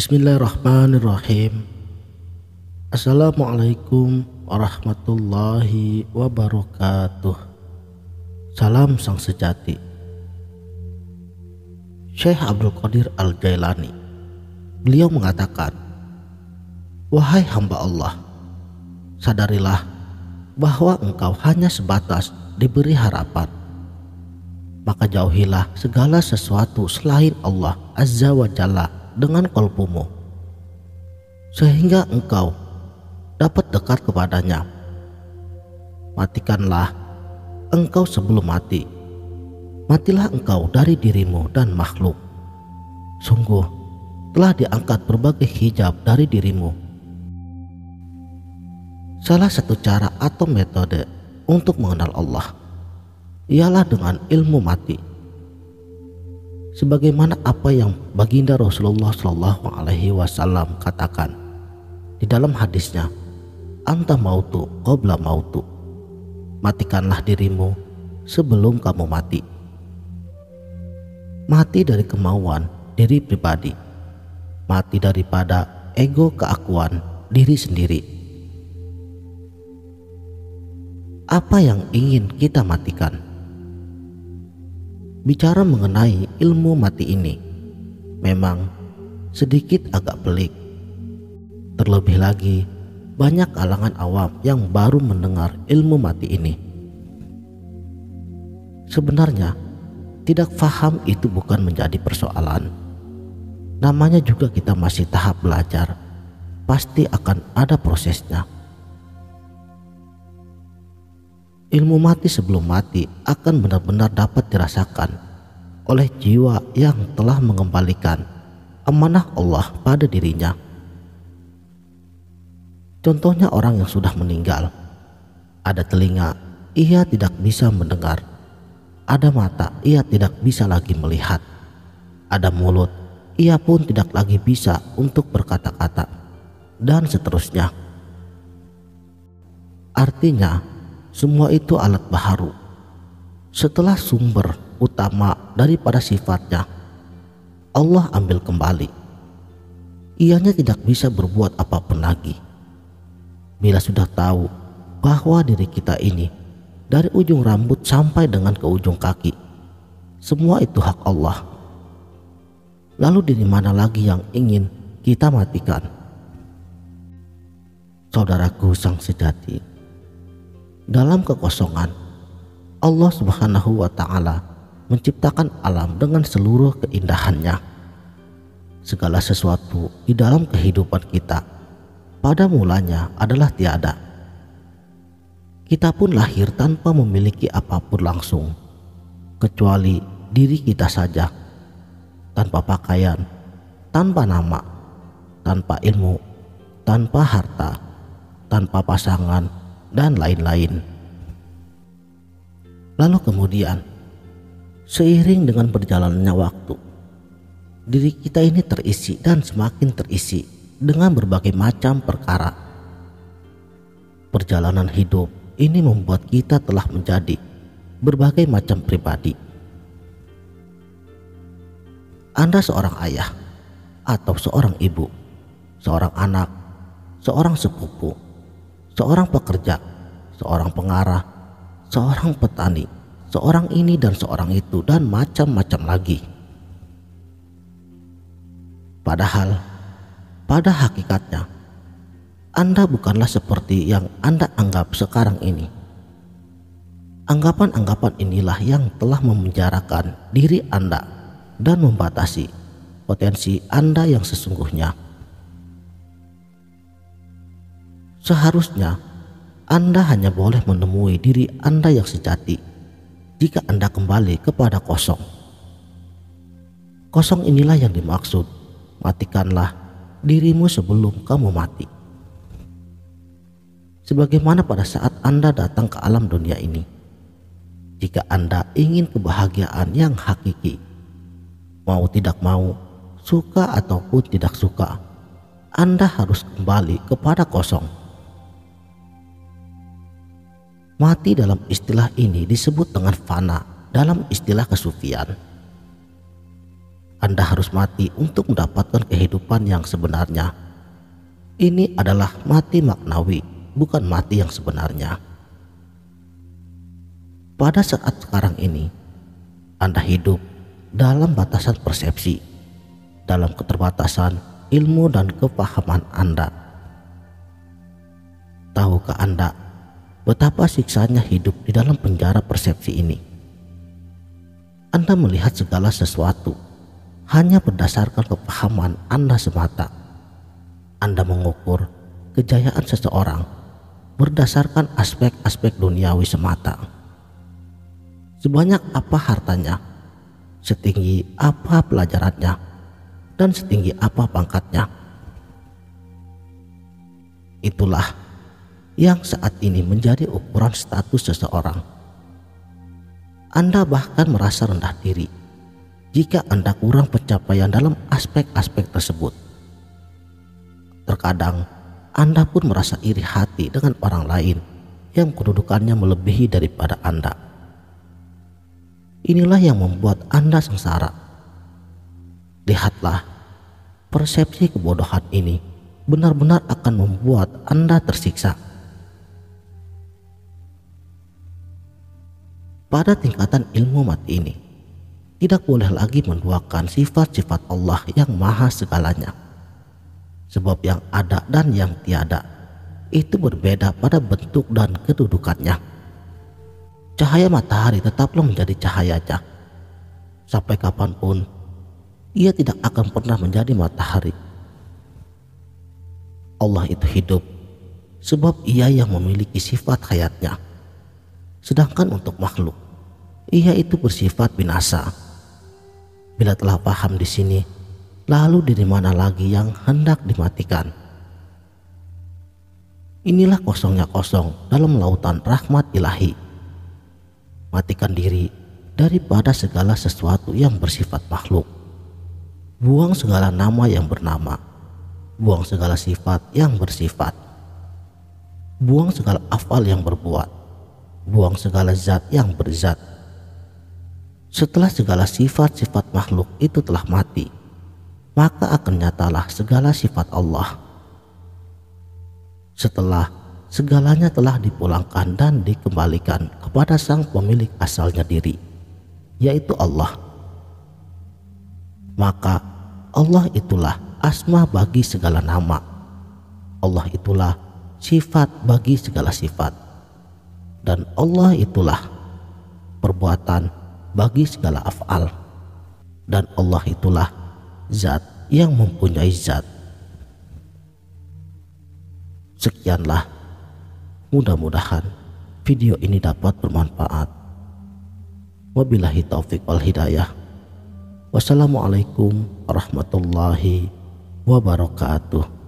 Bismillahirrahmanirrahim. Assalamualaikum warahmatullahi wabarakatuh. Salam sang sejati. Syekh Abdul Qadir Al-Jailani, beliau mengatakan, "Wahai hamba Allah, sadarilah bahwa engkau hanya sebatas diberi harapan. Maka jauhilah segala sesuatu selain Allah Azza wa Jalla dengan qalbumu, sehingga engkau dapat dekat kepadanya. Matikanlah engkau sebelum mati. Matilah engkau dari dirimu dan makhluk. Sungguh telah diangkat berbagai hijab dari dirimu." Salah satu cara atau metode untuk mengenal Allah ialah dengan ilmu mati. Sebagaimana apa yang baginda Rasulullah SAW katakan di dalam hadisnya, "Anta mautu qabla mautu." Matikanlah dirimu sebelum kamu mati. Mati dari kemauan diri pribadi, mati daripada ego keakuan diri sendiri. Apa yang ingin kita matikan? Bicara mengenai ilmu mati ini memang sedikit agak pelik. Terlebih lagi banyak kalangan awam yang baru mendengar ilmu mati ini. Sebenarnya tidak paham itu bukan menjadi persoalan. Namanya juga kita masih tahap belajar, pasti akan ada prosesnya. Ilmu mati sebelum mati akan benar-benar dapat dirasakan oleh jiwa yang telah mengembalikan amanah Allah pada dirinya. Contohnya orang yang sudah meninggal. Ada telinga, ia tidak bisa mendengar. Ada mata, ia tidak bisa lagi melihat. Ada mulut, ia pun tidak lagi bisa untuk berkata-kata, dan seterusnya. Artinya semua itu alat baharu. Setelah sumber utama daripada sifatnya Allah ambil kembali, ianya tidak bisa berbuat apapun lagi. Bila sudah tahu bahwa diri kita ini dari ujung rambut sampai dengan ke ujung kaki, semua itu hak Allah, lalu dari mana lagi yang ingin kita matikan? Saudaraku sang sejati, dalam kekosongan, Allah Subhanahu wa Ta'ala menciptakan alam dengan seluruh keindahannya. Segala sesuatu di dalam kehidupan kita pada mulanya adalah tiada. Kita pun lahir tanpa memiliki apapun langsung, kecuali diri kita saja, tanpa pakaian, tanpa nama, tanpa ilmu, tanpa harta, tanpa pasangan, dan lain-lain. Lalu kemudian, seiring dengan berjalannya waktu, diri kita ini terisi dan semakin terisi dengan berbagai macam perkara. Perjalanan hidup ini membuat kita telah menjadi berbagai macam pribadi. Anda seorang ayah atau seorang ibu, seorang anak, seorang sepupu, seorang pekerja, seorang pengarah, seorang petani, seorang ini dan seorang itu, dan macam-macam lagi. Padahal pada hakikatnya Anda bukanlah seperti yang Anda anggap sekarang ini. Anggapan-anggapan inilah yang telah memenjarakan diri Anda dan membatasi potensi Anda yang sesungguhnya. Seharusnya Anda hanya boleh menemui diri Anda yang sejati jika Anda kembali kepada kosong. Kosong inilah yang dimaksud, matikanlah dirimu sebelum kamu mati. Sebagaimana pada saat Anda datang ke alam dunia ini, jika Anda ingin kebahagiaan yang hakiki, mau tidak mau, suka ataupun tidak suka, Anda harus kembali kepada kosong. Mati dalam istilah ini disebut dengan fana dalam istilah kesufian. Anda harus mati untuk mendapatkan kehidupan yang sebenarnya. Ini adalah mati maknawi, bukan mati yang sebenarnya. Pada saat sekarang ini, Anda hidup dalam batasan persepsi, dalam keterbatasan ilmu dan kepahaman Anda. Tahukah Anda betapa siksanya hidup di dalam penjara persepsi ini? Anda melihat segala sesuatu hanya berdasarkan kepahaman Anda semata. Anda mengukur kejayaan seseorang berdasarkan aspek-aspek duniawi semata. Sebanyak apa hartanya, setinggi apa pelajarannya, dan setinggi apa pangkatnya. Itulah yang saat ini menjadi ukuran status seseorang. Anda bahkan merasa rendah diri jika Anda kurang pencapaian dalam aspek-aspek tersebut. Terkadang Anda pun merasa iri hati dengan orang lain yang kedudukannya melebihi daripada Anda. Inilah yang membuat Anda sengsara. Lihatlah, persepsi kebodohan ini benar-benar akan membuat Anda tersiksa. Pada tingkatan ilmu mati ini, tidak boleh lagi menduakan sifat-sifat Allah yang maha segalanya. Sebab yang ada dan yang tiada itu berbeda pada bentuk dan kedudukannya. Cahaya matahari tetaplah menjadi cahayanya. Sampai kapanpun, ia tidak akan pernah menjadi matahari. Allah itu hidup, sebab ia yang memiliki sifat hayatnya. Sedangkan untuk makhluk, ia itu bersifat binasa. Bila telah paham di sini, lalu dari mana lagi yang hendak dimatikan? Inilah kosongnya kosong dalam lautan rahmat ilahi. Matikan diri daripada segala sesuatu yang bersifat makhluk. Buang segala nama yang bernama. Buang segala sifat yang bersifat. Buang segala afal yang berbuat. Buang segala zat yang berzat. Setelah segala sifat-sifat makhluk itu telah mati, maka akan nyatalah segala sifat Allah. Setelah segalanya telah dipulangkan dan dikembalikan kepada sang pemilik asalnya diri, yaitu Allah, maka Allah itulah asma bagi segala nama. Allah itulah sifat bagi segala sifat. Dan Allah itulah perbuatan bagi segala af'al. Dan Allah itulah zat yang mempunyai zat. Sekianlah, mudah-mudahan video ini dapat bermanfaat. Wabillahi taufik wal hidayah. Wassalamualaikum warahmatullahi wabarakatuh.